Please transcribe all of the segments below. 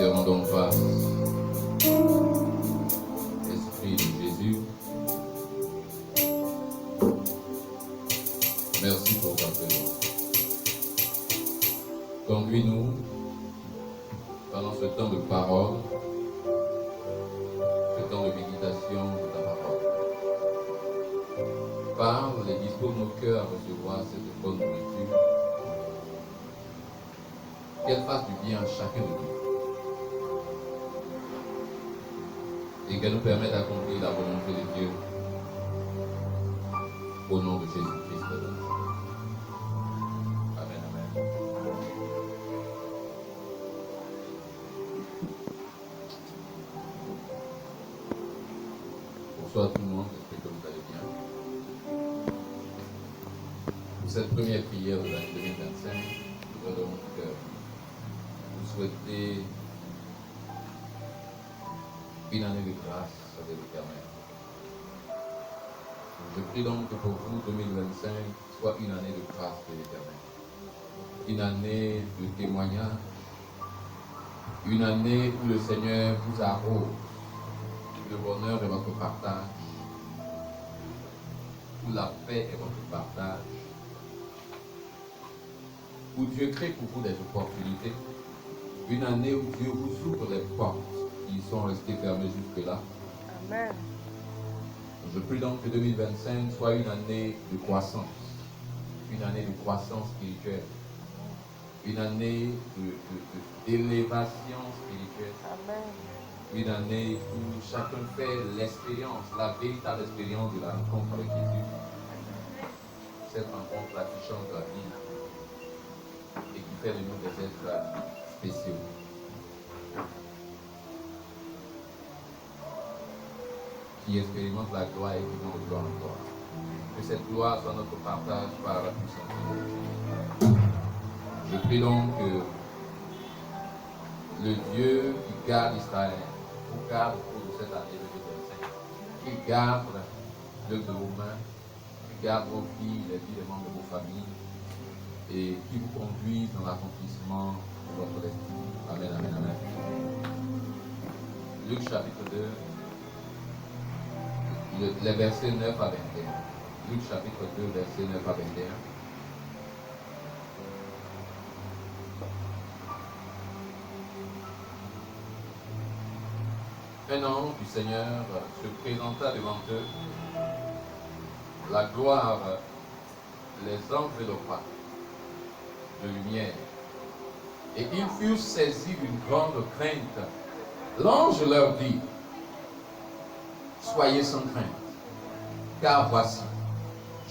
te rendons grâce. Esprit de Jésus, merci pour ta présence. Conduis-nous pendant ce temps de parole, ce temps de méditation de ta parole. Parle et dispose nos cœurs à recevoir cette bonne nourriture. Qu'elle fasse du bien à chacun de nous. Et qu'elle nous permette d'accomplir la volonté de Dieu. Au nom de Jésus-Christ. Amen, amen. Bonsoir tout le monde, j'espère que vous allez bien. Pour cette première prière de l'année 2025, je voudrais donc vous souhaiter une année de grâce avec l'Éternel. Je prie donc que pour vous, 2025 soit une année de grâce de l'Éternel. Une année de témoignage. Une année où le Seigneur vous arrose le bonheur de votre partage. Où la paix est votre partage. Où Dieu crée pour vous des opportunités. Une année où Dieu vous ouvre les portes qui sont restées fermées jusque-là. Amen. Je prie donc que 2025 soit une année de croissance. Une année de croissance spirituelle. Une année d'élévation spirituelle. Amen. Une année où chacun fait l'expérience, la véritable expérience de la rencontre avec Jésus. Cette rencontre là qui change la vie et qui fait de nous des êtres spéciaux. Qui expérimente la gloire et qui donne de gloire en gloire. Que cette gloire soit notre partage par la puissance de Dieu. Je prie donc que le Dieu qui garde Israël vous garde au cours de cette année 2025. Qu'il garde l'œuvre de vos mains, qu'il garde vos vies, les vies des membres de vos familles et qui vous conduise dans l'accomplissement de votre destin. Amen, amen, amen. Luc chapitre 2. Les versets 9 à 21. Luc chapitre 2, versets 9 à 21. Un ange du Seigneur se présenta devant eux, la gloire, les enveloppa de lumière, et ils furent saisis d'une grande crainte. L'ange leur dit: soyez sans crainte, car voici,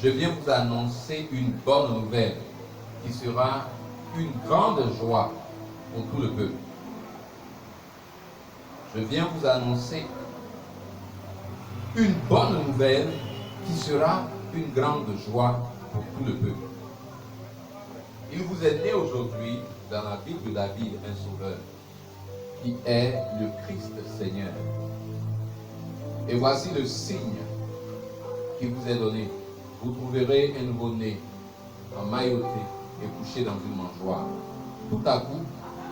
je viens vous annoncer une bonne nouvelle qui sera une grande joie pour tout le peuple. Je viens vous annoncer une bonne nouvelle qui sera une grande joie pour tout le peuple. Il vous est né aujourd'hui dans la ville de David un sauveur, qui est le Christ Seigneur. Et voici le signe qui vous est donné. Vous trouverez un nouveau-né emmailloté et couché dans une mangeoire. Tout à coup,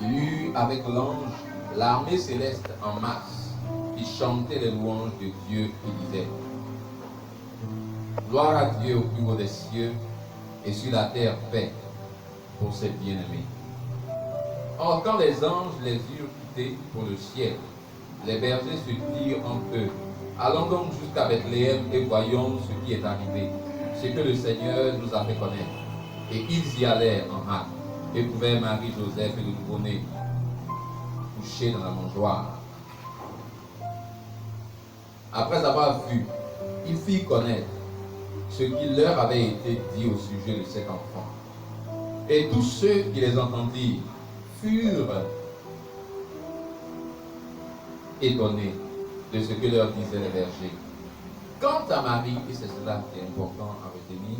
il y eut avec l'ange l'armée céleste en masse qui chantait les louanges de Dieu qui disait: gloire à Dieu au plus haut des cieux et sur la terre paix pour ses bien-aimés. Or, quand les anges les eurent quittés pour le ciel, les bergers se dirent entre eux: allons donc jusqu'à Bethléem et voyons ce qui est arrivé, ce que le Seigneur nous a fait connaître. Et ils y allèrent en hâte et trouvèrent Marie-Joseph et le nouveau-né couchés dans la mangeoire. Après avoir vu, ils firent connaître ce qui leur avait été dit au sujet de cet enfant. Et tous ceux qui les entendirent furent étonnés de ce que leur disaient les bergers. Quant à Marie, et c'est cela qui est important à retenir,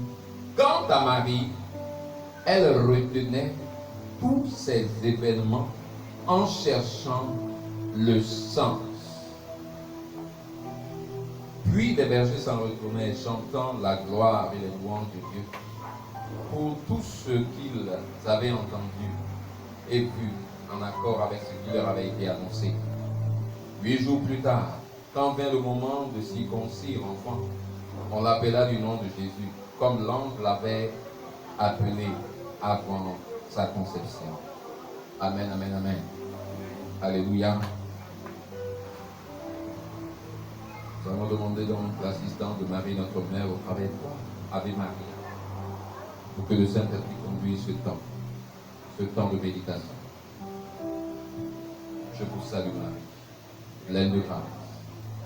quant à Marie, elle retenait tous ces événements en cherchant le sens. Puis les bergers s'en retournèrent, chantant la gloire et les louanges de Dieu pour tout ce qu'ils avaient entendu et vu en accord avec ce qui leur avait été annoncé. 8 jours plus tard, quand vint le moment de circoncire l'enfant, on l'appela du nom de Jésus, comme l'ange l'avait appelé avant sa conception. Amen, amen, amen. Alléluia. Nous allons demander donc l'assistance de Marie, notre mère, au travers de toi, Ave Maria, pour que le Saint-Esprit conduise ce temps de méditation. Je vous salue Marie, pleine de grâce.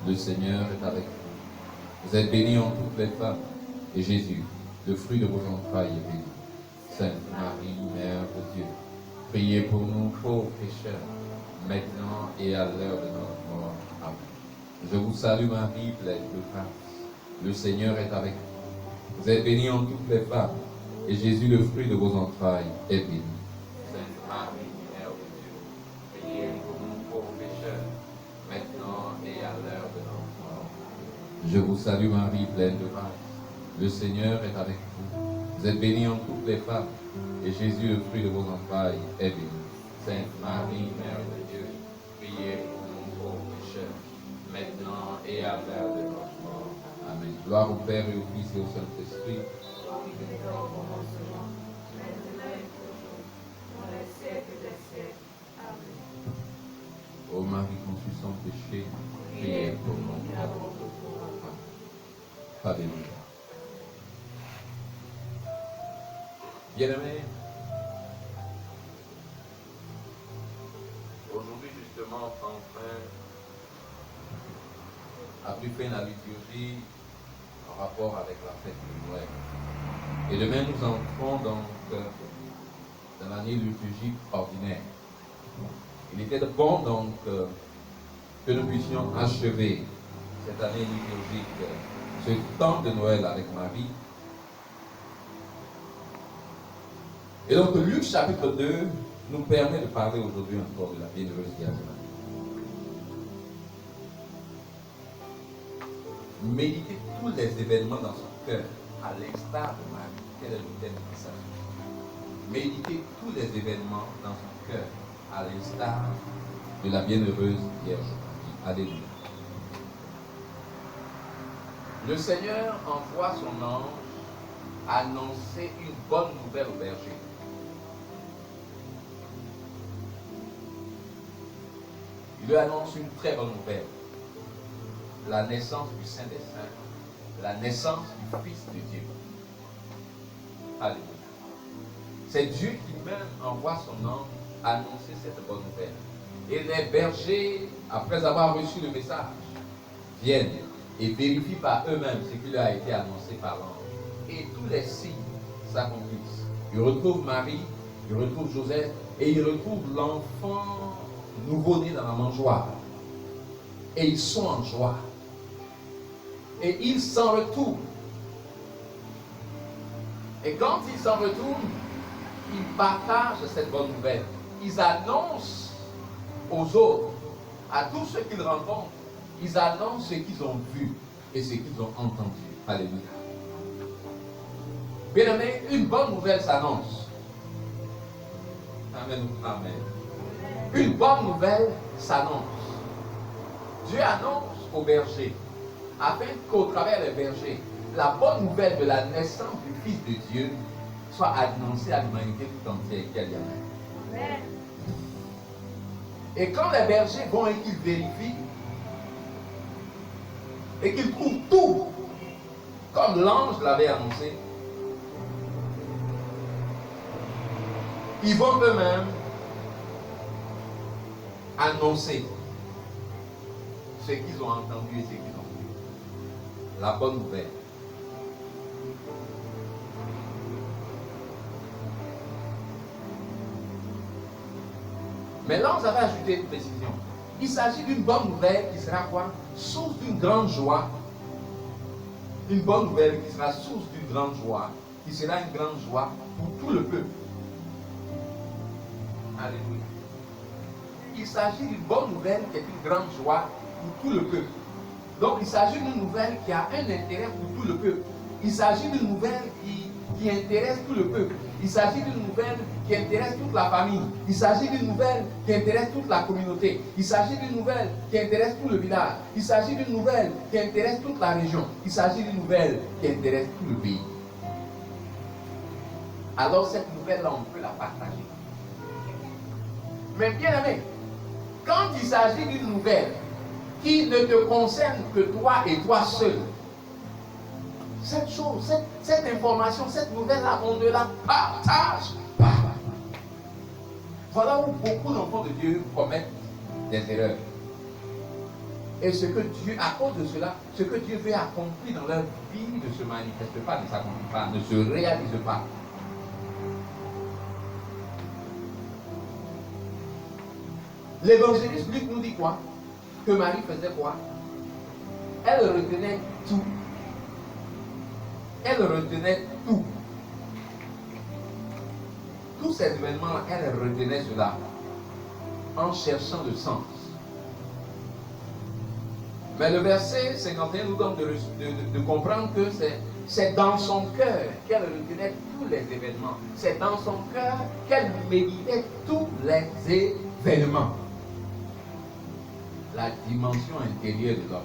Le Seigneur est avec vous. Vous êtes bénie en toutes les femmes, et Jésus, le fruit de vos entrailles, est béni. Sainte Marie, Mère de Dieu, priez pour nous pauvres pécheurs, maintenant et à l'heure de notre mort. Amen. Je vous salue Marie, pleine de grâce. Le Seigneur est avec vous. Vous êtes bénie en toutes les femmes, et Jésus, le fruit de vos entrailles, est béni. Sainte Marie, Mère de Dieu, priez pour nous pauvres pécheurs, maintenant et à l'heure de notre mort. Je vous salue Marie, pleine de grâce. Le Seigneur est avec vous. Vous êtes bénie en toutes les femmes, et Jésus, le fruit de vos entrailles, est béni. Sainte Marie, Mère de Dieu, priez pour nous pauvres pécheurs, maintenant et à l'heure de notre mort. Amen. Gloire au Père et au Fils et au Saint-Esprit. Ô Marie conçue sans péché, priez pour nous. Alléluia. Bien-aimés, aujourd'hui justement, enfin, a pris fin la liturgie en rapport avec la fête de Noël. Et demain, nous entrons donc dans l'année liturgique ordinaire. Il était bon donc que nous puissions achever cette année liturgique, ce temps de Noël avec Marie. Et donc Luc chapitre 2 nous permet de parler aujourd'hui encore de la bienheureuse Vierge Marie. Méditer tous les événements dans son cœur, à l'instar de Marie. Quel est le thème de ça? Méditer tous les événements dans son cœur, à l'instar de la bienheureuse Vierge Marie. Alléluia. Le Seigneur envoie son ange annoncer une bonne nouvelle au berger. Il lui annonce une très bonne nouvelle. La naissance du Saint des Saints, la naissance du Fils de Dieu. Alléluia. C'est Dieu qui même envoie son ange annoncer cette bonne nouvelle. Et les bergers, après avoir reçu le message, viennent et vérifient par eux-mêmes ce qui leur a été annoncé par l'ange. Et tous les signes s'accomplissent. Ils retrouvent Marie, ils retrouvent Joseph, et ils retrouvent l'enfant nouveau-né dans la mangeoire. Et ils sont en joie. Et ils s'en retournent. Et quand ils s'en retournent, ils partagent cette bonne nouvelle. Ils annoncent aux autres, à tous ceux qu'ils rencontrent, ils annoncent ce qu'ils ont vu et ce qu'ils ont entendu. Alléluia. Bien-aimés, une bonne nouvelle s'annonce. Amen. Amen. Une bonne nouvelle s'annonce. Dieu annonce aux bergers, afin qu'au travers des bergers, la bonne nouvelle de la naissance du Fils de Dieu soit annoncée à l'humanité tout entière qui a dit Amen. Et quand les bergers vont et qu'ils vérifient, et qu'ils trouvent tout comme l'ange l'avait annoncé, ils vont eux-mêmes annoncer ce qu'ils ont entendu et ce qu'ils ont vu. La bonne nouvelle. Mais l'ange avait ajouté une précision. Il s'agit d'une bonne nouvelle qui sera quoi? Source d'une grande joie. Une bonne nouvelle qui sera source d'une grande joie, qui sera une grande joie pour tout le peuple. Alléluia. Il s'agit d'une bonne nouvelle qui est une grande joie pour tout le peuple. Donc il s'agit d'une nouvelle qui a un intérêt pour tout le peuple. Il s'agit d'une nouvelle qui intéresse tout le peuple. Il s'agit d'une nouvelle qui intéresse toute la famille. Il s'agit d'une nouvelle qui intéresse toute la communauté. Il s'agit d'une nouvelle qui intéresse tout le village. Il s'agit d'une nouvelle qui intéresse toute la région. Il s'agit d'une nouvelle qui intéresse tout le pays. Alors cette nouvelle-là, on peut la partager. Mais bien aimé, quand il s'agit d'une nouvelle qui ne te concerne que toi et toi seul, cette chose, cette information, cette nouvelle-là, on ne la partage pas. Voilà où beaucoup d'enfants de Dieu commettent des erreurs. Et ce que Dieu, à cause de cela, ce que Dieu veut accomplir dans leur vie ne se manifeste pas, ne s'accomplit pas, ne se réalise pas. L'évangéliste Luc nous dit quoi? Que Marie faisait quoi? Elle retenait tout. Elle retenait tout. Tous ces événements, elle retenait cela en cherchant le sens. Mais le verset 51 nous donne de comprendre que c'est dans son cœur qu'elle retenait tous les événements. C'est dans son cœur qu'elle méditait tous les événements. La dimension intérieure de l'homme.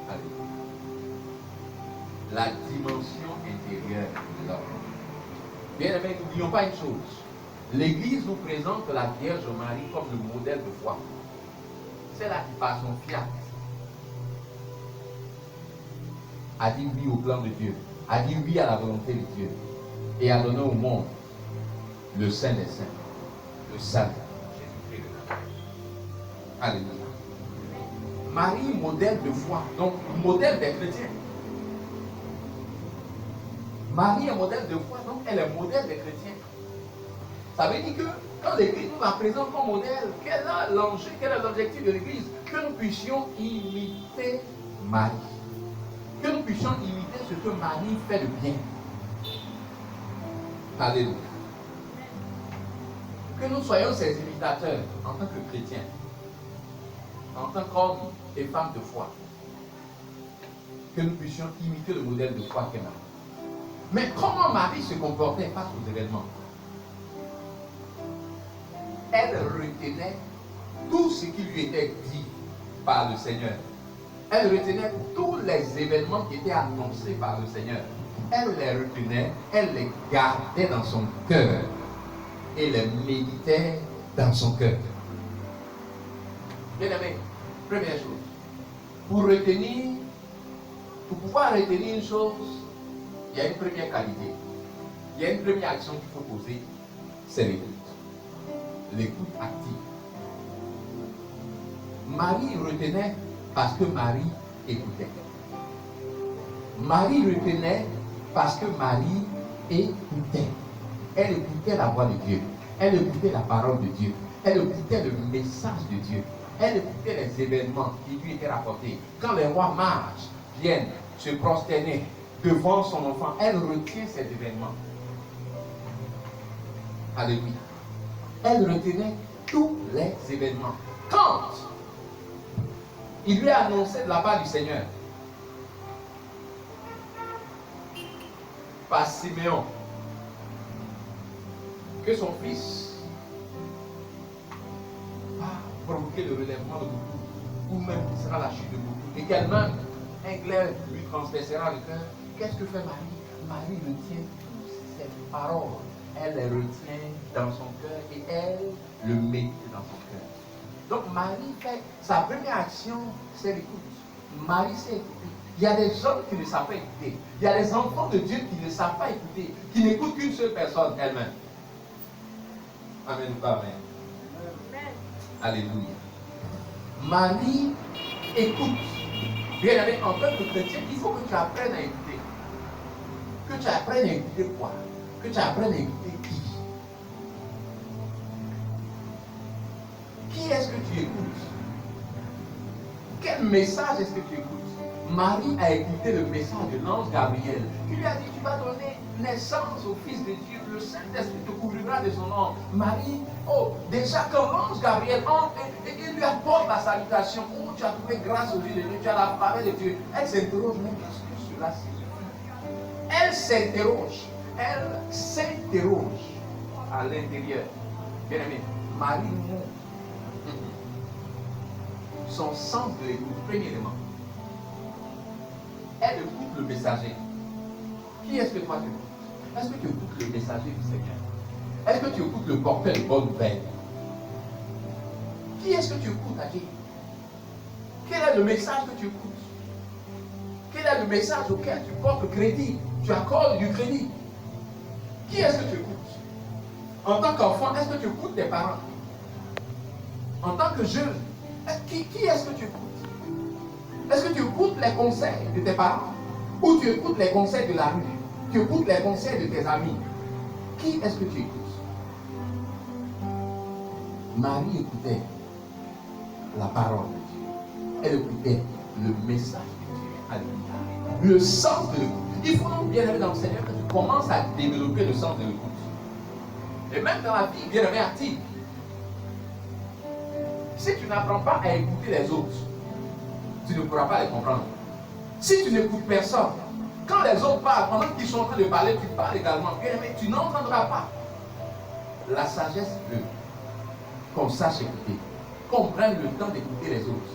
Allez. La dimension intérieure de l'homme. Bien aimé, n'oublions pas une chose. L'Église nous présente la Vierge Marie comme le modèle de foi. C'est là qui, par son fiat, a dit oui au plan de Dieu, a dit oui à la volonté de Dieu, et a donné au monde le Saint des Saints, le Saint Jésus-Christ de Nazareth. Alléluia. Marie, modèle de foi, donc modèle des chrétiens. Marie est modèle de foi, donc elle est modèle des chrétiens. Ça veut dire que quand l'Église nous la présente comme modèle, quel est l'enjeu, quel est l'objectif de l'Église? Que nous puissions imiter Marie. Que nous puissions imiter ce que Marie fait de bien. Alléluia. Que nous soyons ses imitateurs en tant que chrétiens, en tant qu'hommes et femmes de foi. Que nous puissions imiter le modèle de foi qu'est Marie. Mais comment Marie se comportait face aux événements? Elle retenait tout ce qui lui était dit par le Seigneur. Elle retenait tous les événements qui étaient annoncés par le Seigneur. Elle les retenait, elle les gardait dans son cœur et les méditait dans son cœur. Bien aimé, première chose, pour pouvoir retenir une chose, il y a une première qualité, il y a une première action qu'il faut poser, c'est l'écoute. L'écoute active. Marie retenait parce que Marie écoutait. Marie retenait parce que Marie écoutait. Elle écoutait la voix de Dieu. Elle écoutait la parole de Dieu. Elle écoutait le message de Dieu. Elle écoutait les événements qui lui étaient rapportés. Quand les rois mages viennent se prosterner devant son enfant, elle retient ces événements. Alléluia. Elle retenait tous les événements. Quand il lui a annoncé de la part du Seigneur, par Siméon, que son fils va provoquer le relèvement de beaucoup, ou même qu'il sera la chute de beaucoup, et qu'elle-même, un glaive lui transpercera le cœur. Qu'est-ce que fait Marie? Marie retient toutes ces paroles. Elle les retient dans son cœur et elle le met dans son cœur. Donc Marie fait, sa première action, c'est l'écoute. Marie sait écouter. Il y a des hommes qui ne savent pas écouter. Il y a des enfants de Dieu qui ne savent pas écouter, qui n'écoutent qu'une seule personne, elle-même. Amen ou pas amen? Alléluia. Marie écoute. Bien aimé, en tant que chrétien, il faut que tu apprennes à écouter. Que tu apprennes à écouter quoi? Que tu apprennes à écouter qui? Qui est-ce que tu écoutes? Quel message est-ce que tu écoutes? Marie a écouté le message de l'ange Gabriel qui lui a dit: tu vas donner naissance au Fils de Dieu, le Saint-Esprit te couvrira de son nom. Marie, déjà quand l'ange Gabriel entre et lui apporte la salutation, tu as trouvé grâce aux yeux de Dieu, tu as la faveur de Dieu, elle s'interroge: mais qu'est-ce que cela signifie? Elle s'interroge. elle s'interroge à l'intérieur. Bien aimé, Marie montre son sens de l'écoute. Premièrement, elle écoute le messager. Qui est-ce que toi tu écoutes? Est-ce que tu écoutes le messager du Seigneur? Est-ce que tu écoutes le porteur de bonne nouvelle? Qui est-ce que tu écoutes à qui? Quel est le message que tu écoutes? Quel est le message auquel tu portes crédit? Tu accordes du crédit. Qui est-ce que tu écoutes? En tant qu'enfant, est-ce que tu écoutes tes parents? En tant que jeune, qui est-ce que tu écoutes? Est-ce que tu écoutes les conseils de tes parents? Ou tu écoutes les conseils de la rue? Tu écoutes les conseils de tes amis? Qui est-ce que tu écoutes? Marie écoutait la parole de Dieu. Elle écoutait le message de Dieu. Alléluia. Le sens de l'écoute. Il faut donc, bien aimé dans le Seigneur, que tu commences à développer le sens de l'écoute. Et même dans la vie, bien aimé active. Si tu n'apprends pas à écouter les autres, tu ne pourras pas les comprendre. Si tu n'écoutes personne, quand les autres parlent, pendant qu'ils sont en train de parler, tu parles également. Bien aimé, tu n'entendras pas. La sagesse veut qu'on sache écouter, qu'on prenne le temps d'écouter les autres,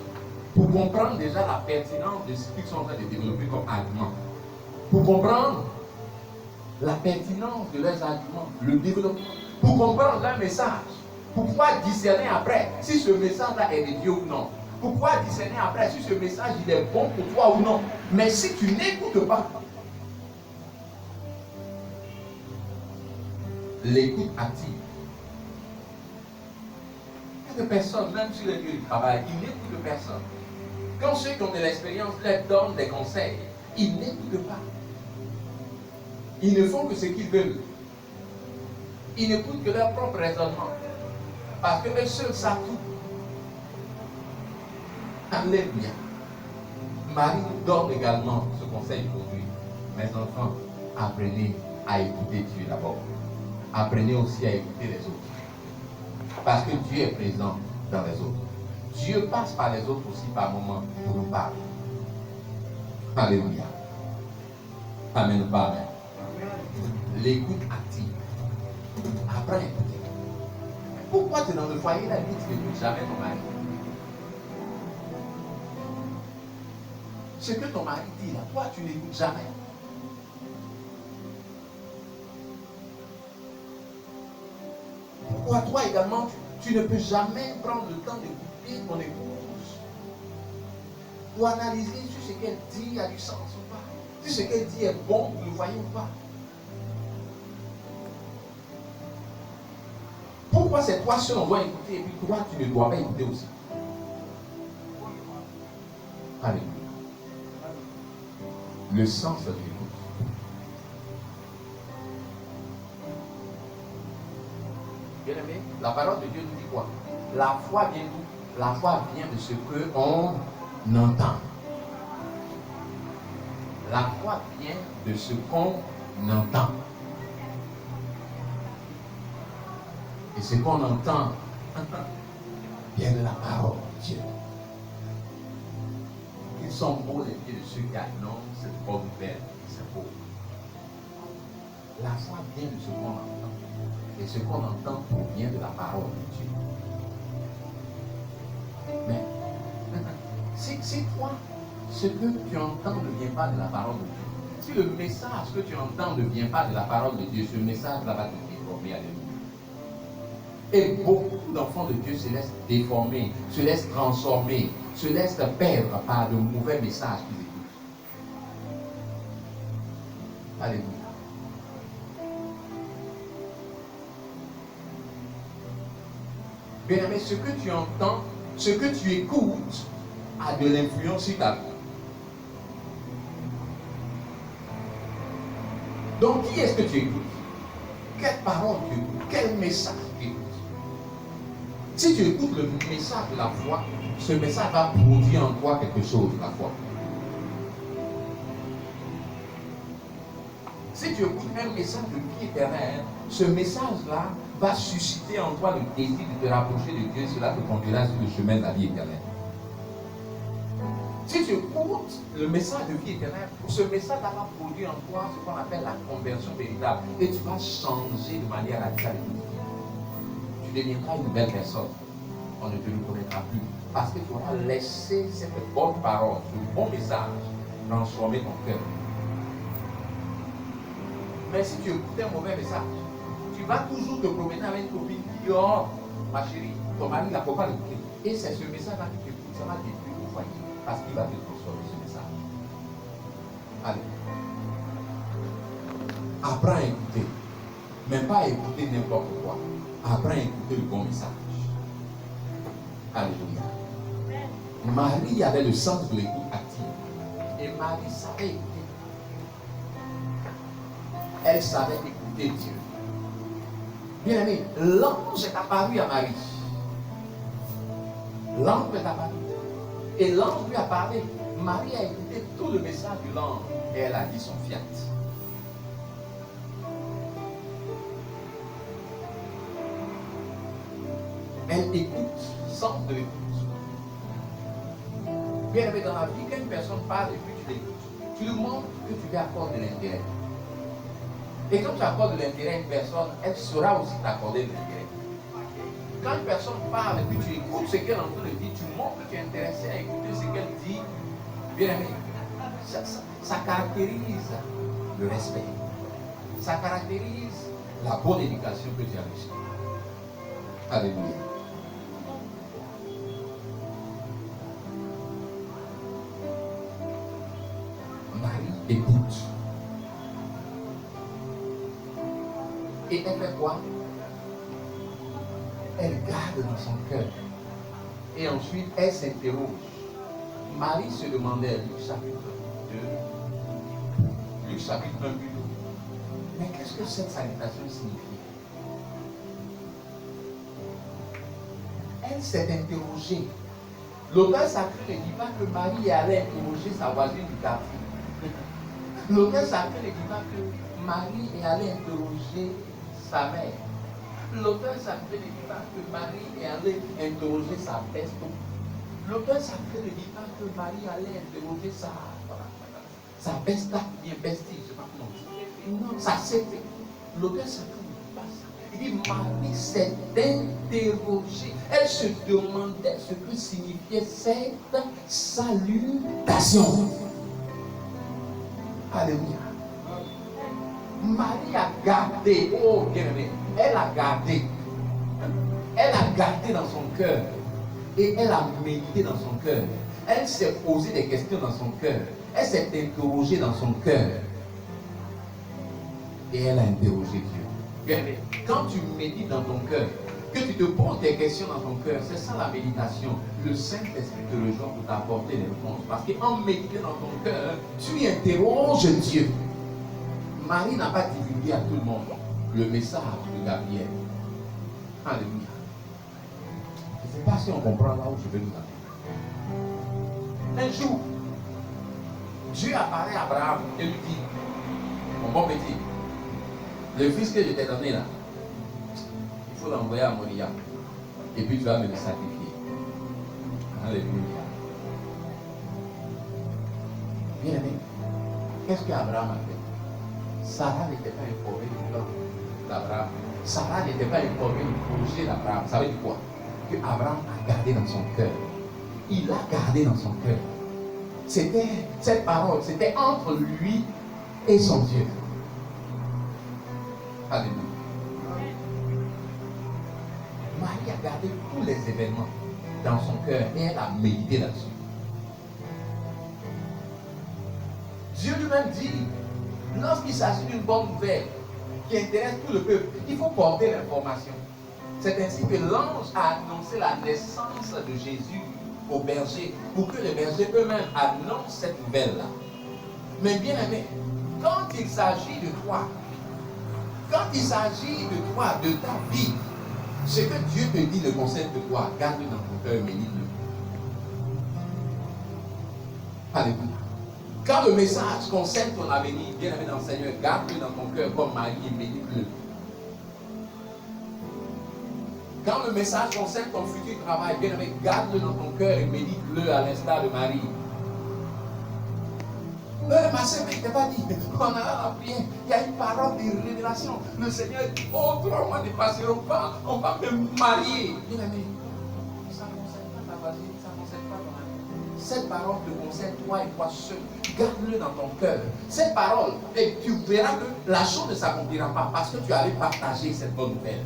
pour comprendre déjà la pertinence de ce qu'ils sont en train de développer comme argument, pour comprendre la pertinence de leurs arguments, le développement, pour comprendre leur message, pour pouvoir discerner après si ce message-là est de Dieu ou non, pour pouvoir discerner après si ce message il est bon pour toi ou non. Mais si tu n'écoutes pas, l'écoute active. De personnes, même sur les lieux de travail, ils n'écoutent personne. Quand ceux qui ont de l'expérience leur donnent des conseils, ils n'écoutent pas. Ils ne font que ce qu'ils veulent. Ils n'écoutent que leur propre raisonnement. Parce qu'eux seuls savent tout. Alléluia. Marie nous donne également ce conseil aujourd'hui. Mes enfants, apprenez à écouter Dieu d'abord. Apprenez aussi à écouter les autres. Parce que Dieu est présent dans les autres. Dieu passe par les autres aussi par moments pour nous parler. Alléluia. Amen. Amen. L'écoute active. Apprends à écouter. Pourquoi tu es dans le foyer la nuit, tu n'écoutes jamais ton mari? Ce que ton mari dit là, toi tu n'écoutes jamais. Pourquoi toi également, tu ne peux jamais prendre le temps d'écouter ton épouse pour analyser si ce qu'elle dit a du sens ou pas, si ce qu'elle dit est bon pour le foyer ou pas? Pourquoi c'est toi seul on doit écouter et puis toi tu ne dois pas écouter aussi? Alléluia. Le sens de l'écoute. Bien-aimé, la parole de Dieu nous dit quoi? La foi vient d'où? La foi vient de ce qu'on entend. La foi vient de ce qu'on entend. Et ce qu'on entend vient de la parole de Dieu. Ils sont beaux les pieds de ceux qui annoncent cette bonne nouvelle. C'est beau. La foi vient de ce qu'on entend. Et ce qu'on entend provient de la parole de Dieu. Mais si toi, ce que tu entends ne vient pas de la parole de Dieu, si le message que tu entends ne vient pas de la parole de Dieu, ce message-là va te déformer. Alléluia. Et beaucoup d'enfants de Dieu se laissent déformer, se laissent transformer, se laissent perdre par de mauvais messages qu'ils écoutent. Alléluia. Bien aimé, ce que tu entends, ce que tu écoutes a de l'influence sur ta vie. Donc, qui est-ce que tu écoutes? Quelle parole tu écoutes? Quel message tu écoutes? Si tu écoutes le message de la foi, ce message va produire en toi quelque chose, la foi. Si tu écoutes un message de vie éternelle, ce message-là va susciter en toi le désir de te rapprocher de Dieu, cela te conduira sur le chemin de la vie éternelle. Si tu écoutes le message de vie éternelle, ce message va produire en toi ce qu'on appelle la conversion véritable. Et tu vas changer de manière radicale. Tu deviendras une belle personne. On ne te reconnaîtra plus. Parce que tu auras laissé cette bonne parole, ce bon message, transformer ton cœur. Mais si tu écoutes un mauvais message, tu vas toujours te promener avec une copine qui dit, oh, ma chérie, ton mari ne faut pas l'écouter. Et c'est ce message-là qui t'écoute, ça va détruire ton foyer. Parce qu'il va te transformer ce message. Allez. Apprends à écouter. Mais pas à écouter n'importe quoi. Apprends à écouter le bon message. Alléluia. Marie avait le sens de l'écoute active. Et Marie savait écouter. Elle savait écouter Dieu. Bien aimé, l'ange est apparu à Marie. L'ange est apparu. Et l'ange lui a parlé. Marie a écouté tout le message de l'ange. Et elle a dit son fiat. Elle écoute, sens de l'écoute. Bien aimé, dans la vie, quand une personne parle et puis tu l'écoutes, tu lui montres que tu lui accordes de l'intérêt. Et quand tu accordes de l'intérêt à une personne, elle saura aussi t'accorder de l'intérêt. Quand une personne parle et puis tu écoutes ce qu'elle est en train de dire, tu montres que tu es intéressé à écouter ce qu'elle dit. Bien aimé, ça caractérise le respect. Ça caractérise la bonne éducation que tu as reçue. Alléluia. Marie écoute. Et elle fait quoi? Elle garde dans son cœur. Et ensuite, elle s'interroge. Marie se demandait, Luc chapitre 2, Luc chapitre 1 plutôt. Mais qu'est-ce que cette salutation signifie? Elle s'est interrogée. L'auteur sacré ne dit pas que Marie est allée interroger sa voisine du quartier. L'auteur sacré ne dit pas que Marie est allée interroger sa mère. L'auteur sacré ne dit pas que Marie est allée interroger sa pesto. L'auteur sacré ne dit pas que Marie allait interroger sa besta, bien bestie, je ne sais pas comment dire. Non, ça s'est fait. L'auteur sacré ne dit pas ça. Il dit Marie s'est interrogée. Elle se demandait ce que signifiait cette salutation. Alléluia. Marie a gardé, oh bien aimé, elle a gardé dans son cœur et elle a médité dans son cœur. Elle s'est posé des questions dans son cœur. Elle s'est interrogée dans son cœur et elle a interrogé Dieu. Bien aimé, quand tu médites dans ton cœur, que tu te poses des questions dans ton cœur, c'est ça la méditation. Le Saint-Esprit te rejoint pour t'apporter les réponses. Parce qu'en méditant dans ton cœur, tu interroges Dieu. Marie n'a pas divulgué à tout le monde le message de Gabriel. Alléluia. Je ne sais pas si on comprend là où je vais nous amener. Un jour, Dieu apparaît à Abraham et lui dit, mon bon petit, le fils que je t'ai donné là, il faut l'envoyer à Moria. Et puis tu vas me le sacrifier. Alléluia. Bien aimé, qu'est-ce qu'Abraham a fait? Sarah n'était pas informée du plan d'Abraham. Sarah n'était pas informée du projet d'Abraham. Ça veut dire quoi? Que Abraham a gardé dans son cœur. Il a gardé dans son cœur. C'était cette parole, c'était entre lui et son Dieu. Alléluia. Marie a gardé tous les événements dans son cœur et elle a médité là-dessus. Dieu lui-même dit, lorsqu'il s'agit d'une bonne nouvelle qui intéresse tout le peuple, il faut porter l'information. C'est ainsi que l'ange a annoncé la naissance de Jésus aux bergers pour que les bergers eux-mêmes annoncent cette nouvelle-là. Mais bien aimé, quand il s'agit de toi, de ta vie, ce que Dieu te dit ne concerne que toi, garde-le dans ton cœur, médite-le. Alléluia. Quand le message concerne ton avenir, bien aimé dans le Seigneur, garde-le dans ton cœur comme Marie et médite-le. Quand le message concerne ton futur travail, bien aimé, garde-le dans ton cœur et médite-le à l'instar de Marie. Ma sœur, mais je t'ai pas dit. On a la prière. Il y a une parole de révélation. Le Seigneur dit, oh, 3 mois ne passeront pas. On va me marier. Bien aimé, ça ne concerne pas ta voisine, ça ne concerne pas ton ami. Cette parole te concerne toi et toi seul. Garde-le dans ton cœur. Cette parole, et tu verras que la chose ne s'accomplira pas parce que tu allais partager cette bonne nouvelle.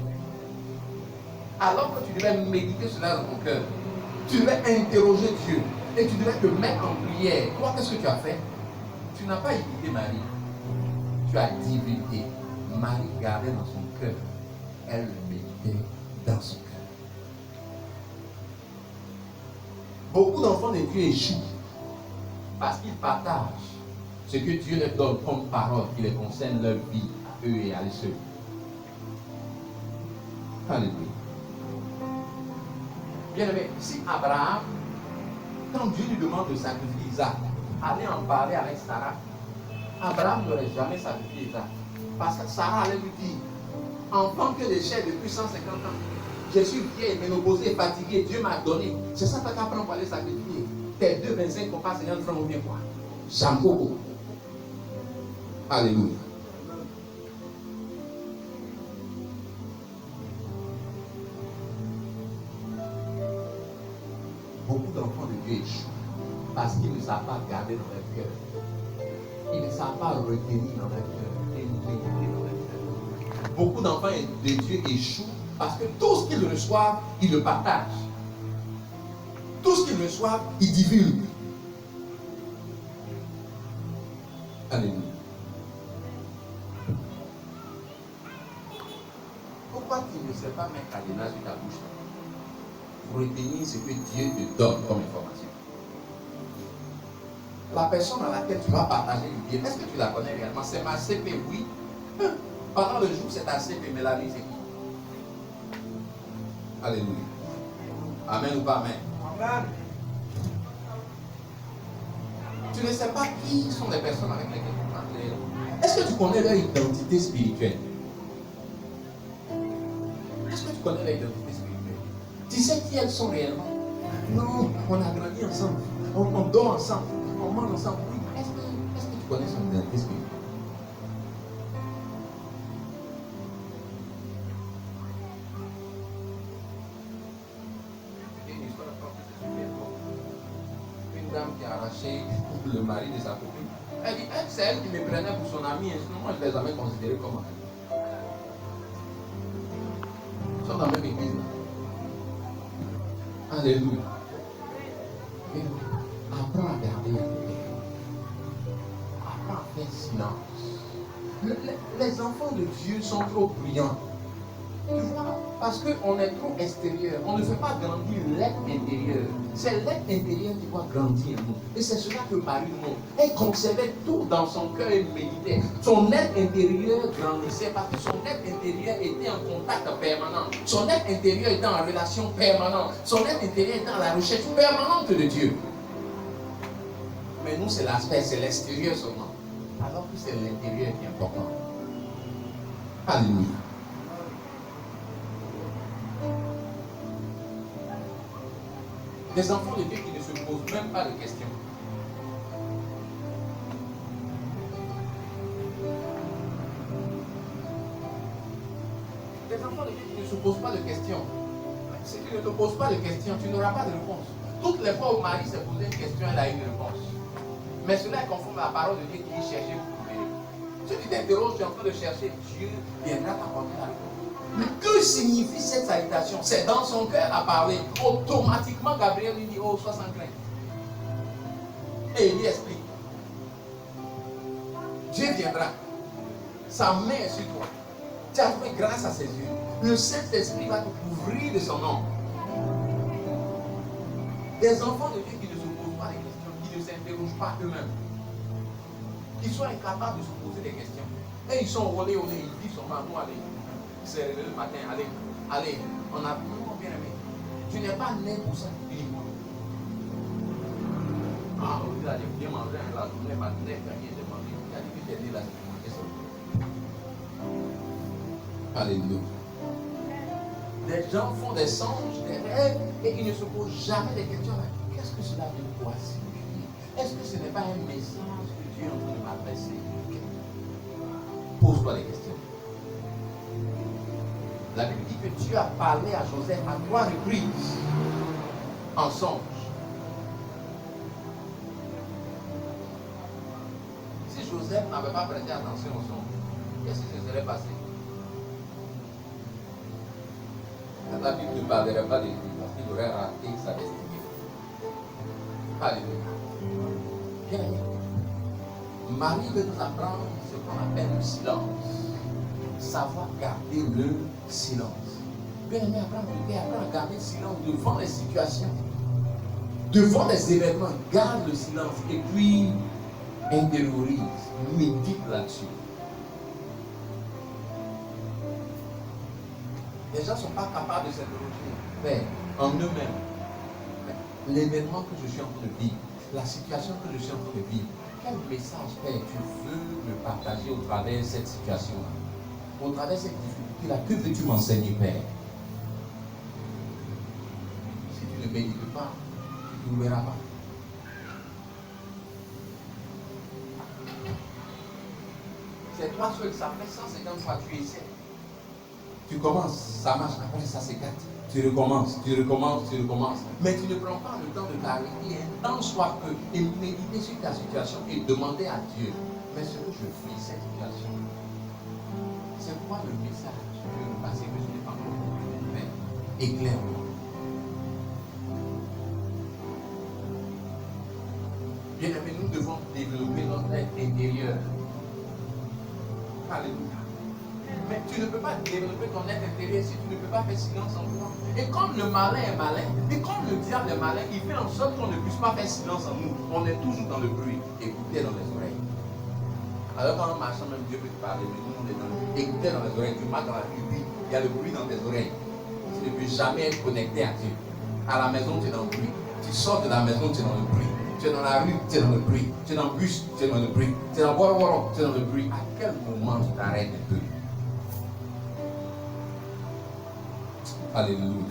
Alors que tu devais méditer cela dans ton cœur, tu devais interroger Dieu et tu devais te mettre en prière. Toi, qu'est-ce que tu as fait? Tu n'as pas évité Marie. Tu as divulgué. Marie gardait dans son cœur. Elle le méditait dans son cœur. Beaucoup d'enfants de Dieu échouent parce qu'ils partagent ce que Dieu leur donne comme parole qui les concerne leur vie, à eux et à eux seuls. Alléluia. Bien aimé, si Abraham, quand Dieu lui demande de sacrifier Isaac, allait en parler avec Sarah, Abraham n'aurait jamais sacrifié Isaac. Parce que Sarah allait lui dire, enfant que de chair depuis 150 ans, je suis vieille, ménopausée, fatiguée, Dieu m'a donné. C'est ça que tu apprends pour aller sacrifier. Tes 2,25 compas, Seigneur, nous ferons bien quoi? Jambo. Alléluia. Beaucoup d'enfants de Dieu échouent parce qu'ils ne savent pas garder dans leur cœur. Ils ne savent pas retenir dans leur cœur et méditer dans leur cœur. Beaucoup d'enfants de Dieu échouent parce que tout ce qu'ils reçoivent, ils le partagent. Tout ce qu'ils reçoivent, ils divulguent. Alléluia. Pourquoi tu ne sais pas mettre cadenas sur ta bouche pour retenir ce que Dieu te donne comme information? La personne à laquelle tu vas partager le bien, est-ce que tu la connais réellement? C'est ma CP, oui. Pendant le jour, c'est ta CP, mais la nuit, c'est qui? Alléluia. Amen ou pas amen? Amen. Tu ne sais pas qui sont les personnes avec lesquelles tu parles. Est-ce que tu connais leur identité spirituelle? Est-ce que tu connais leur identité spirituelle? Tu sais qui elles sont réellement? Non, on a grandi ensemble, on dort ensemble, on mange ensemble. Oui. Est-ce que tu connais son identité spirituelle? Une dame qui a arraché le mari de sa copine. Elle dit, c'est elle qui me prenait pour son amie, sinon moi je ne l'ai jamais considéré comme ami. Ils sont dans la même église. Alléluia. Apprends à garder la paix. Apprends à faire silence. Les enfants de Dieu sont trop brillants. Tu vois, parce qu'on est trop extérieur. On ne fait pas grandir l'être intérieur. C'est l'être intérieur qui doit grandir en nous. Et c'est cela que Marie montre. Elle conservait tout dans son cœur et méditait. Son être intérieur grandissait parce que son être intérieur était en contact permanent. Son être intérieur était en relation permanente. Son être intérieur était dans la recherche permanente de Dieu. Mais nous, c'est l'aspect, c'est l'extérieur seulement. Alors que c'est l'intérieur qui est important. Alléluia. Des enfants de Dieu qui ne se posent même pas de questions. Des enfants de Dieu qui ne se posent pas de questions. Si tu ne te poses pas de questions, tu n'auras pas de réponse. Toutes les fois où Marie s'est posé une question, elle a eu une réponse. Mais cela est conforme à la parole de Dieu qui dit chercher pour trouver. Si tu t'interroges, tu es en train de chercher, Dieu viendra t'apporter la réponse. Mais que signifie cette salutation? C'est dans son cœur à parler. Automatiquement, Gabriel lui dit, oh, sois sans crainte. Et il lui explique. Dieu viendra. Sa main est sur toi. Tu as fait grâce à ses yeux. Le Saint-Esprit va te couvrir de son nom. Des enfants de Dieu qui ne se posent pas des questions, qui ne s'interrogent pas eux-mêmes. Qui sont incapables de se poser des questions. Et ils sont roulés au nez, ils disent seulement, nous, allez. Il s'est réveillé le matin, allez, on a non, bien aimé. Tu n'es pas né pour ça uniquement. Ah, on dit là, j'ai bien mangé, là, je n'ai pas né, j'ai demandé. Il a dit que tu es né là, c'est pour manger ça. Alléluia. Des gens font des songes, des rêves, et ils ne se posent jamais des questions. Qu'est-ce que cela veut quoi signifier? Est-ce que ce n'est pas un message que Dieu est en train de m'adresser. Pose-toi des questions. La Bible dit que Dieu a parlé à Joseph à 3 reprises en songe. Si Joseph n'avait pas prêté attention au songe, qu'est-ce qui se serait passé? La Bible ne parlerait pas de lui parce qu'il aurait raté sa destinée. Alléluia. Bien aimé. Marie veut nous apprendre ce qu'on appelle le silence. Savoir garder le silence. Bien aimé, apprendre à garder le silence devant les situations, devant les événements. Garde le silence et puis intériorise, médite là-dessus. Les gens ne sont pas capables de s'interroger en eux-mêmes. L'événement que je suis en train de vivre, la situation que je suis en train de vivre, quel message, Père, tu veux me partager au travers de cette situation-là, au travers de cette difficulté-là? Que veux-tu m'enseigner, Père? Si tu ne médites pas, tu ne verras pas. C'est toi seul, ça fait 150 fois que tu essaies. Tu commences, ça marche, après ça s'écarte. Tu recommences. Mais tu ne prends pas le temps de t'arrêter un temps soit peu et méditer sur ta situation et demander à Dieu, mais ce que je vis, cette situation, c'est quoi le message que je veux passer que je n'ai pas compris? Mais éclaire-moi. Bien aimé, nous devons développer notre être intérieur. Alléluia. Mais tu ne peux pas développer ton être intérieur si tu ne peux pas faire silence en toi. Et comme le malin est malin, et comme le diable est malin, il fait en sorte qu'on ne puisse pas faire silence en nous. On est toujours dans le bruit, écoutez dans les oreilles. Alors quand on marche, même Dieu peut te parler, mais nous on est dans le bruit. Écoutez dans les oreilles, tu marches dans la rue, il y a le bruit dans tes oreilles. Tu ne peux jamais être connecté à Dieu. À la maison, tu es dans le bruit. Tu sors de la maison, tu es dans le bruit. Tu es dans la rue, tu es dans le bruit. Tu es dans le bus, tu es dans le bruit. Tu es dans Woro, tu es dans le bruit. À quel moment tu t'arrêtes un peu? Alléluia.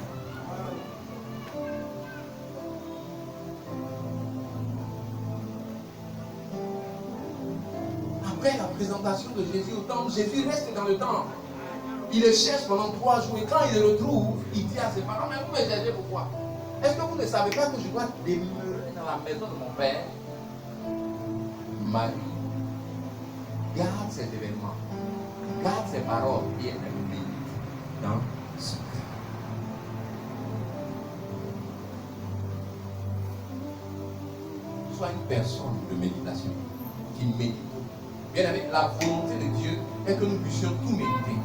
Après la présentation de Jésus au temple, Jésus reste dans le temple. Il le cherche pendant 3 jours et quand il le retrouve, il dit à ses parents, mais vous me cherchez pourquoi? Est-ce que vous ne savez pas que je dois demeurer dans la maison de mon père? Marie, garde cet événement, garde ces paroles et elle médite dans son cœur. Sois une personne de méditation qui médite. Bien aimé, la volonté de Dieu est que nous puissions tout méditer.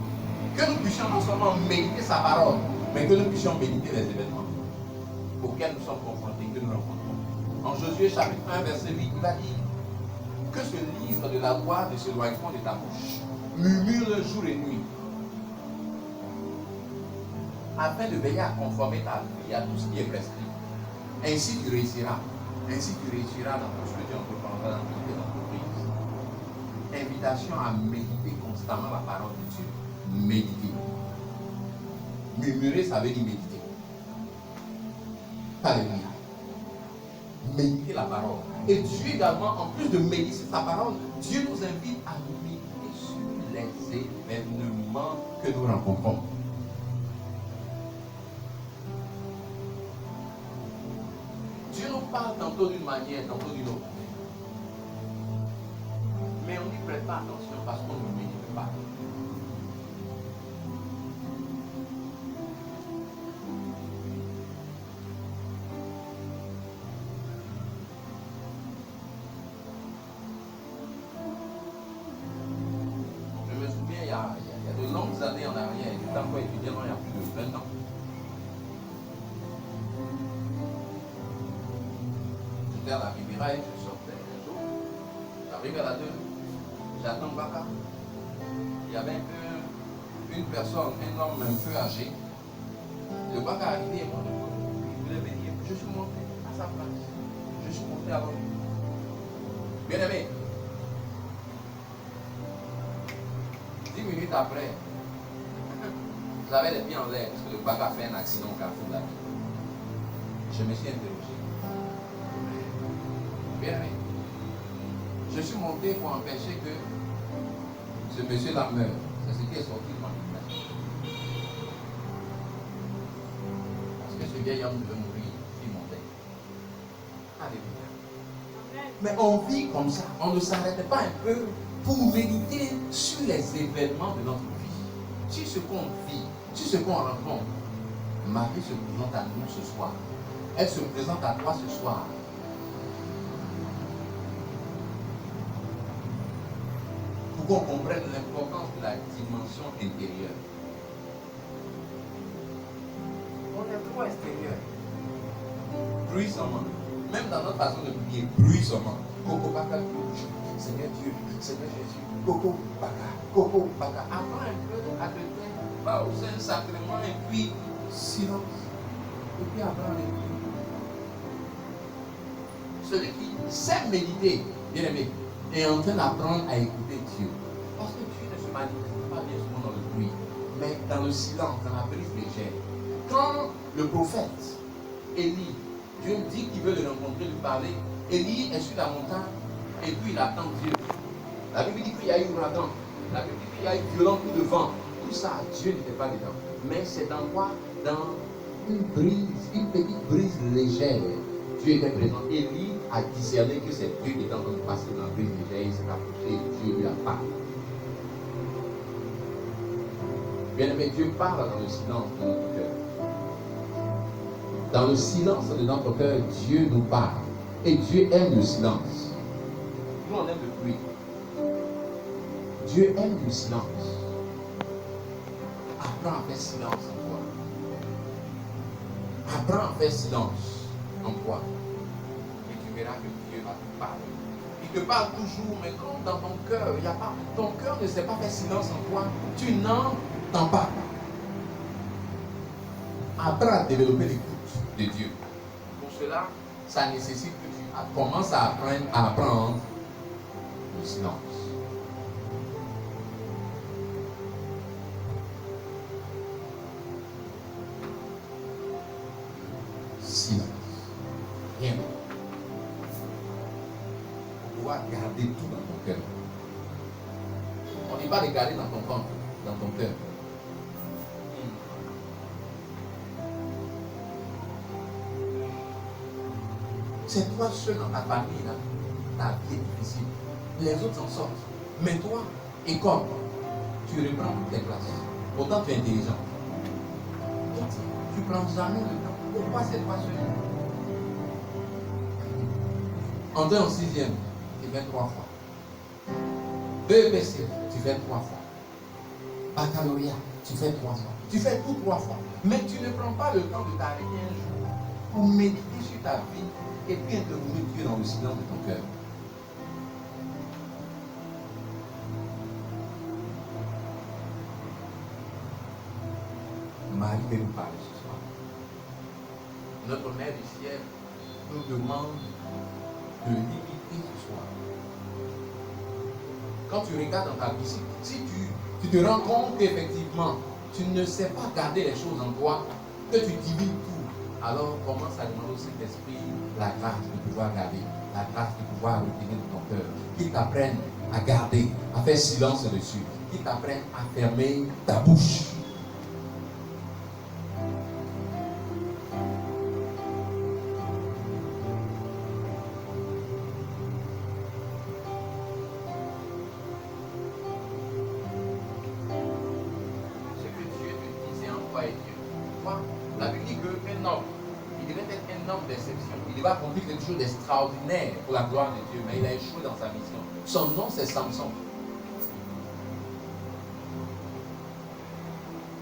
Que nous puissions non seulement méditer sa parole, mais que nous puissions méditer les événements auxquels nous sommes confrontés, que nous rencontrons. En Josué chapitre 1, verset 8, il va dire que ce livre de la loi ne s'éloigne pas de ta bouche. Murmure jour et nuit, afin de veiller à conformer ta vie à tout ce qui est prescrit. Ainsi tu réussiras. Ainsi tu réussiras dans tout ce que tu entreprendras dans toute entreprise. Invitation à méditer constamment la parole de Dieu. Méditer. Murmurer, ça veut dire méditer. Alléluia. Méditer la parole. Et Dieu également, en plus de méditer sa parole, Dieu nous invite à méditer sur les événements que nous rencontrons. Dieu nous parle tantôt d'une manière, tantôt d'une autre. Mais on n'y prête pas attention parce qu'on ne médite pas. Je me souviens, il y a de longues années en arrière, j'étais encore étudiant, il y a plus de 20 ans. J'étais à la Riviera et je sortais un jour. J'arrive à la 2, j'attends Baka. Il y avait une personne, un homme un peu âgé. Le Baka arrivé et moi, il voulait venir. Je suis monté à sa place. Je suis monté à l'autre. Bien aimé. 10 minutes après, j'avais les pieds en l'air parce que le Baka a fait un accident au carrefour de la vie. Je me suis interrogé. Bien aimé. Je suis monté pour empêcher que ce monsieur-là meure. C'est ce qui est sorti de ma méditation. Parce que ce vieil homme devait mourir, il montait. Alléluia. Mais on vit comme ça. On ne s'arrête pas un peu pour méditer sur les événements de notre vie. Sur ce qu'on vit, sur ce qu'on rencontre. Marie se présente à nous ce soir. Elle se présente à toi ce soir. Pour qu'on comprenne l'importance de la dimension intérieure. On est trop extérieur. Bruissamment. Même dans notre façon de prier, bruissamment. Coco Baka, Seigneur Dieu, Seigneur Jésus. Coco Baka, Coco Baka. Apprends un peu à te dire, va au Saint-Sacrement et puis silence. Et puis apprends les prier. Celui qui sait méditer, bien aimé, est en train d'apprendre à écouter Dieu. Parce que Dieu ne se manifeste pas bien souvent dans le bruit, mais dans le silence, dans la brise légère. Quand le prophète Élie, Dieu dit qu'il veut le rencontrer, lui parler, Élie est sur la montagne et puis il attend Dieu. La Bible dit qu'il y a eu un ouragan, la Bible dit qu'il y a eu violent coup de vent. Tout ça, Dieu n'était pas dedans. Mais c'est dans quoi? Dans une brise, une petite brise légère. Dieu était présent. Élie a discerné que c'est Dieu qui était en train de passer dans la brise légère. Il s'est approché et Dieu lui a parlé. Bien aimé, Dieu parle dans le silence de notre cœur. Dans le silence de notre cœur, Dieu nous parle. Et Dieu aime le silence. Nous, on aime le bruit. Dieu aime le silence. Apprends à faire silence en toi. Apprends à faire silence en toi. Et tu verras que Dieu va te parler. Il te parle toujours, mais quand dans ton cœur, il n'y a pas. Ton cœur ne sait pas faire silence en toi, tu n'entends pas. Apprends à développer l'écoute de Dieu. Pour cela, ça nécessite que tu commences à apprendre le silence. Silence. Rien d'autre. Pour pouvoir garder tout dans ton cœur. On ne dit pas de garder dans ton ventre, dans ton cœur. C'est toi seul dans ta famille, là, ta vie est difficile. Les autres s'en sortent. Mais toi, école, tu reprends toutes tes places. Pourtant, tu es intelligent. Tu ne prends jamais le temps. Pourquoi c'est toi seul? Entrer en 6e, tu fais 3 fois. BEPC, tu fais 3 fois. Baccalauréat, tu fais 3 fois. Tu fais tout 3 fois. Mais tu ne prends pas le temps de t'arrêter un jour pour méditer sur ta vie et bien te louer Dieu dans le silence de ton cœur. Marie veut nous parler ce soir. Notre Mère du ciel nous demande de limiter ce soir. Quand tu regardes dans ta vie, si tu te rends compte qu'effectivement, tu ne sais pas garder les choses en toi, que tu divises tout, alors commence à demander au Saint-Esprit la grâce de pouvoir garder, la grâce de pouvoir retenir dans ton cœur, qu'il t'apprenne à garder, à faire silence dessus, qu'il t'apprenne à fermer ta bouche. Accomplir quelque chose d'extraordinaire pour la gloire de Dieu, mais il a échoué dans sa mission. Son nom, c'est Samson.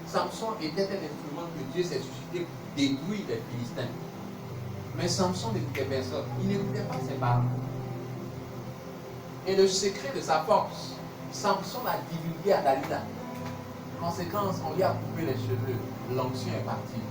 Samson était un instrument que Dieu s'est suscité pour détruire les Philistins. Mais Samson n'écoutait personne. Il n'écoutait pas ses parents. Et le secret de sa force, Samson l'a divulgué à Dalila. Conséquence, on lui a coupé les cheveux. L'onction est partie.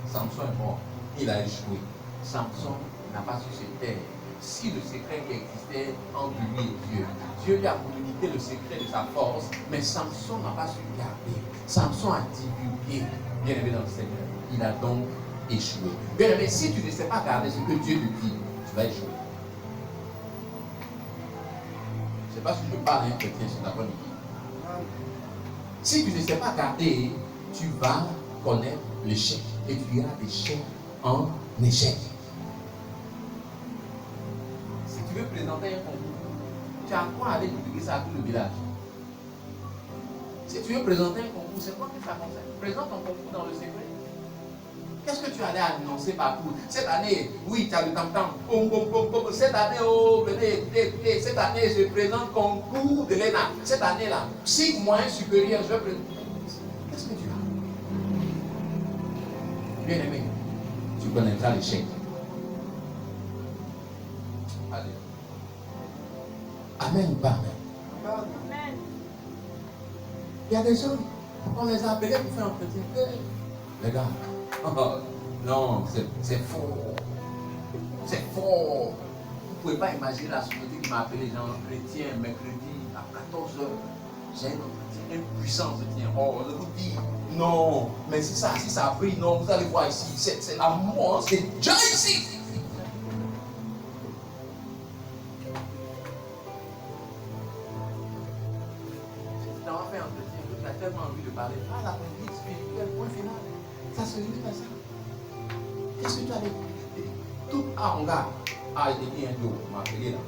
Samson est mort. Il a échoué. Samson n'a pas su se taire. Si le secret qui existait entre lui et Dieu, Dieu lui a communiqué le secret de sa force, mais Samson n'a pas su garder. Samson a divulgué, bien aimé dans le Seigneur. Il a donc échoué. Bien aimé, si tu ne sais pas garder ce que Dieu te dit, tu vas échouer. sais pas si je parle à un chrétien cet après-midi. Si tu ne sais pas garder, tu vas connaître l'échec. Et tu iras d'échec en échec. Si tu veux présenter un concours, tu as quoi aller publier ça à tout le village? Si tu veux présenter un concours, c'est quoi que ça concerne? Présente ton concours dans le secret. Qu'est-ce que tu allais annoncer partout? Cette année, oui, tu as le tam-tam. Cette année, oh, venez, écoutez, cette année, je présente concours de l'ENA. Cette année-là, 6 moyens supérieurs, je présente. Qu'est-ce que tu as? Bien aimé, tu connaîtras l'échec. Allez. Amen ou pas amen? Amen. Il y a des gens, on les a appelés pour faire un entretien. Les gars, oh, non, c'est faux. C'est faux. Vous ne pouvez pas imaginer la société qui m'a appelé Jean chrétien mercredi à 14h. J'ai un entretien, un puissant entretien. Oh, je vous dis, non, mais si ça brille, non, vous allez voir ici, c'est la mort, c'est Dieu ici. On va faire un entretien, tu as tellement envie de parler. Ah, la conduite spirituelle, point final. Ça se limite à ça. Qu'est-ce que tu as dit? Tout, ah, mon gars, ah, il dit un jour, ma fille là.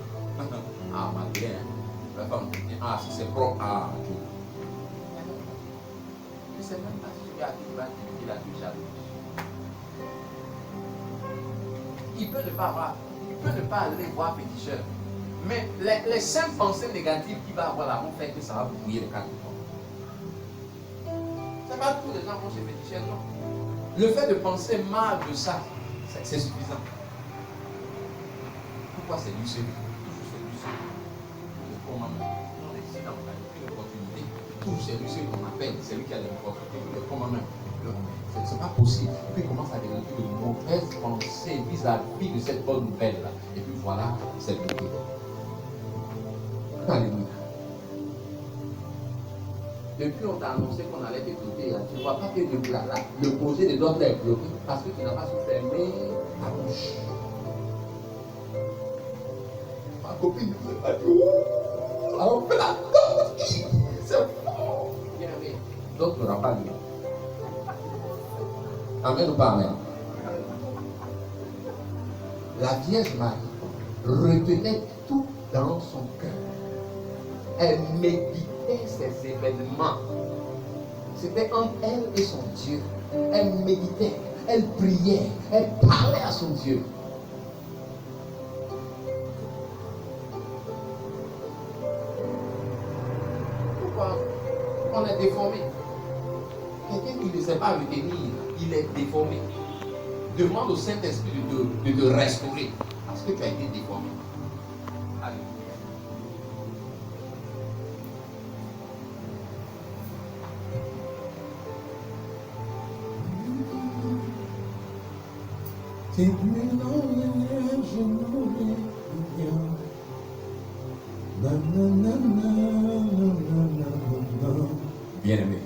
Ah, ma fille, la femme dit, ah, si c'est propre, ah, Dieu. Je ne sais même pas si tu as dit, il a déjà vu. Il peut ne pas aller voir péticheur. Mais les 5 pensées négatives qu'il va avoir là vont faire que ça va brouiller les cartes. C'est pas tous les gens vont chez péticheur, non. Le fait de penser mal de ça, c'est suffisant. Pourquoi c'est lui seul? Toujours c'est lui seul. Pour moi-même, on décide d'en faire une opportunité. Toujours c'est lui seul qu'on appelle, c'est lui qui a l'opportunité. Pour moi-même, c'est pas possible. Puis il commence à développer de mauvaises pensées vis-à-vis de cette bonne nouvelle-là. Et puis voilà, c'est bloqué. Alléluia. Depuis on t'a annoncé qu'on allait t'écouter, tu ne vois pas que le projet de l'autre est bloqué parce que tu n'as pas su fermer ta bouche. Ma copine ne veut pas dire. Alors on fait la tortue. C'est fort. Bien aimé. D'autres n'auront pas dit. Amen ou pas amen? La Vierge Marie retenait tout dans son cœur. Elle méditait ces événements. C'était entre elle et son Dieu. Elle méditait, elle priait, elle parlait à son Dieu. Pourquoi on est déformé? Quelqu'un qui ne sait pas retenir, il est déformé. Demande au Saint-Esprit de te restaurer parce que tu as été déformé. Allez. Bien-aimé,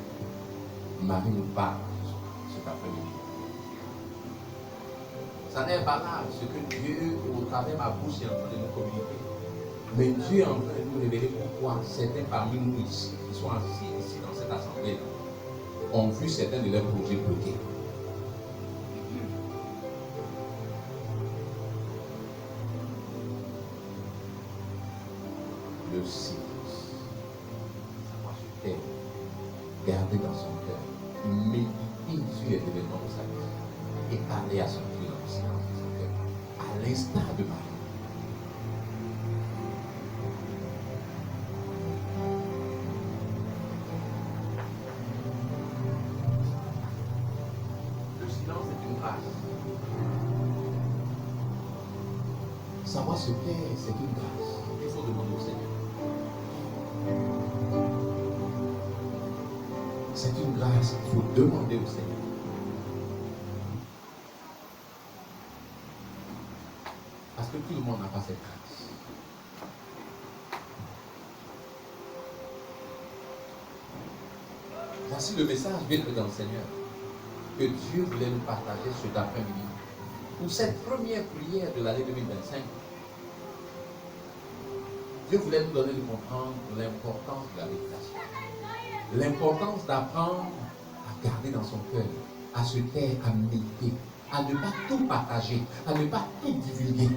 Marie nous parle cet après-midi. Ça n'est pas là ce que Dieu, au travers de ma bouche, est en train de nous communiquer. Mais Dieu est en train de nous révéler pourquoi certains parmi nous ici, qui sont assis ici dans cette assemblée, ont vu certains de leurs projets bloqués. Le silence, savoir se taire, garder dans son cœur, méditer sur les événements de sa vie et parler à son Dieu dans le silence de son cœur, à l'instar de Marie. Le silence est une grâce. Savoir se taire, c'est une grâce. Il faut demander au Seigneur. C'est une grâce, il faut demander au Seigneur. Parce que tout le monde n'a pas cette grâce. Voici le message vient dans le Seigneur que Dieu voulait nous partager cet après-midi. Pour cette première prière de l'année 2025, Dieu voulait nous donner de comprendre l'importance de la méditation. L'importance d'apprendre à garder dans son cœur, à se taire, à méditer, à ne pas tout partager, à ne pas tout divulguer.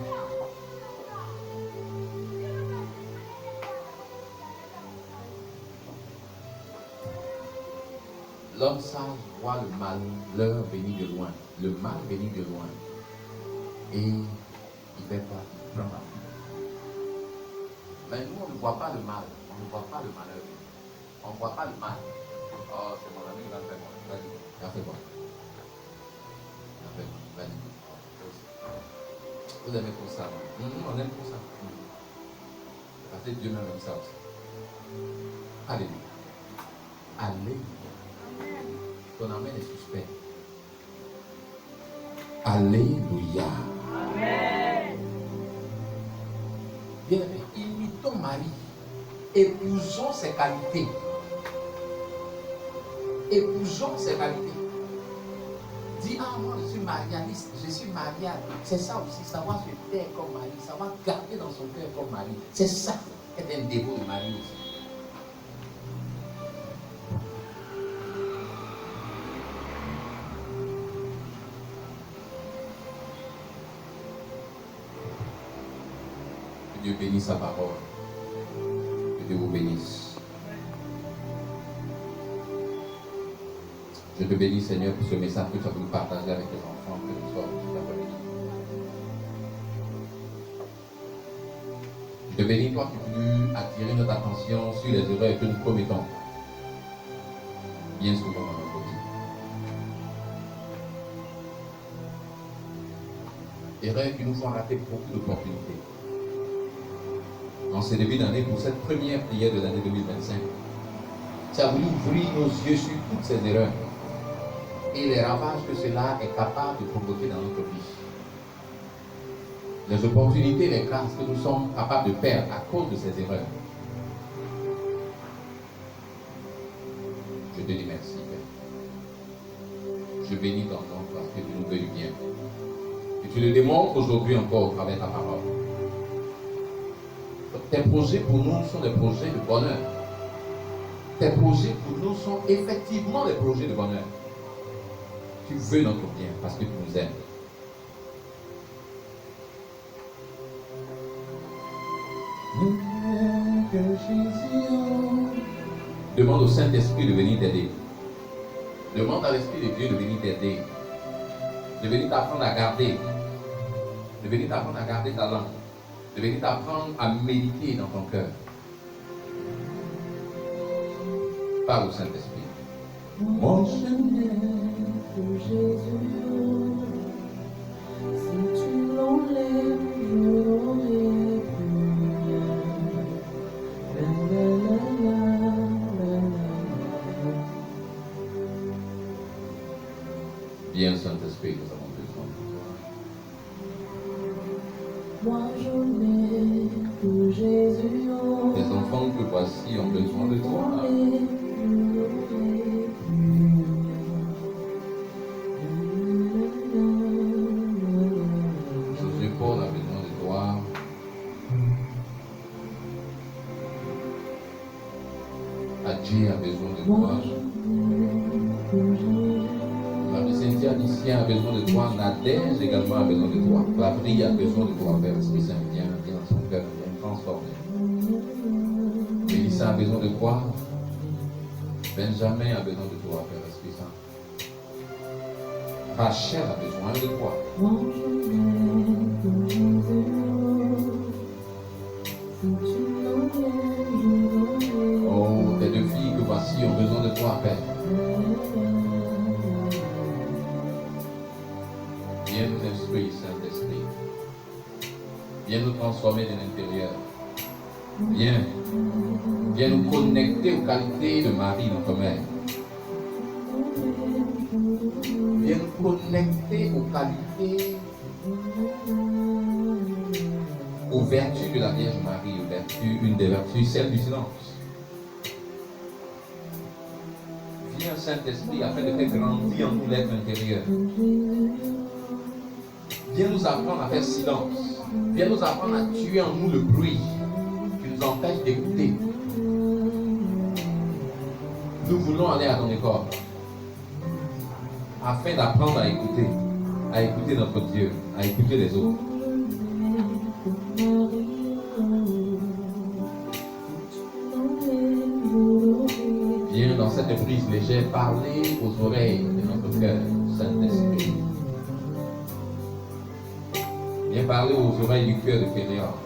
L'homme sage voit le malheur venir de loin, le mal venir de loin. Et il fait quoi? Il prend la fuite. Mais nous, on ne voit pas le mal, on ne voit pas le malheur. On ne voit pas le mal. Oh, c'est mon ami, il va faire quoi? Vas-y, il va faire quoi? Il va faire quoi? Vas-y. Vous aimez pour ça? On aime pour ça. Parce que Dieu même aime ça aussi. Alléluia. Alléluia. Ton amen est suspect. Alléluia. Amen. Bien-aimé, imitons Marie. Épousons ses qualités. Épousons ses qualités. Dis, ah, moi je suis marialiste, je suis mariale. C'est ça aussi, savoir se taire comme Marie, savoir garder dans son cœur comme Marie. C'est ça qui est un défaut de Marie aussi. Que Dieu bénisse sa parole. Que Dieu vous bénisse. Je te bénis, Seigneur, pour ce message que tu as voulu partager avec les enfants que nous sommes cet après-midi. Je te bénis, toi qui es venu attirer notre attention sur les erreurs que nous commettons bien souvent dans notre vie. Erreurs qui nous font rater beaucoup d'opportunités. En ce début d'année, pour cette première prière de l'année 2025, tu as voulu ouvrir nos yeux sur toutes ces erreurs et les ravages que cela est capable de provoquer dans notre vie. Les opportunités, les grâces que nous sommes capables de perdre à cause de ces erreurs. Je te dis merci, Père. Je bénis ton nom parce que tu nous veux du bien. Et tu le démontres aujourd'hui encore avec ta parole. Donc, tes projets pour nous sont des projets de bonheur. Tes projets pour nous sont effectivement des projets de bonheur. Tu veux notre bien parce que tu nous aimes. Demande au Saint-Esprit de venir t'aider. Demande à l'Esprit de Dieu de venir t'aider. De venir t'apprendre à garder. De venir t'apprendre à garder ta langue. De venir t'apprendre à méditer dans ton cœur. Parle au Saint-Esprit. Mon Seigneur, Jésus, si tu l'enlèves, je n'aurai plus rien. Viens, Saint-Esprit, nous avons besoin de toi. Moi, je n'ai que Jésus. Les enfants que voici ont besoin de toi. Jésus-Paul a besoin de toi. Adji a besoin de toi. Marie-Cynthia Lucien a besoin de toi. Nadège également a besoin de toi. Fabri a besoin de toi, Père. Esprit Saint, viens dans son cœur, viens transformer. Mélissa a besoin de toi. Benjamin a besoin de toi, Père Esprit Saint. Rachel a besoin de toi. Oh, tes deux filles que voici ont besoin de toi, Père. Viens nous instruire, Saint-Esprit. Viens nous transformer de l'intérieur. Viens nous connecter aux qualités de Marie, notre mère. Viens nous connecter aux qualités, aux vertus de la Vierge Marie, une des vertus, celle du silence. Viens, Saint-Esprit, afin de faire grandir en nous l'être intérieur. Viens nous apprendre à faire silence. Viens nous apprendre à tuer en nous le bruit qui nous nous empêche d'écouter. Nous voulons aller à ton école afin d'apprendre à écouter notre Dieu, à écouter les autres. Viens dans cette prise légère parler aux oreilles de notre cœur, Saint-Esprit. Viens parler aux oreilles du cœur de Pénéor.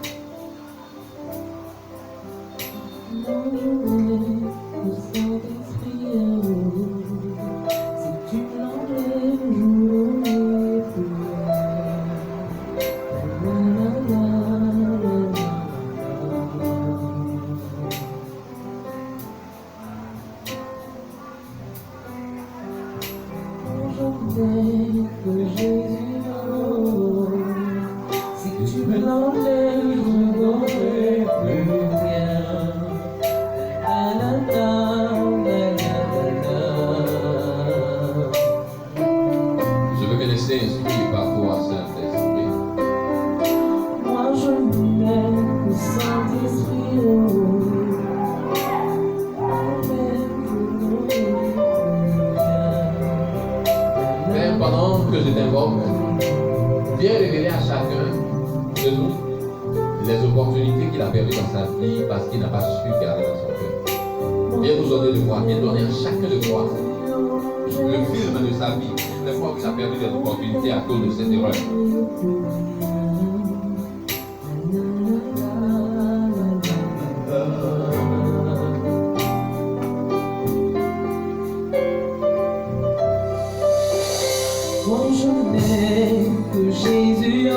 Que Jésus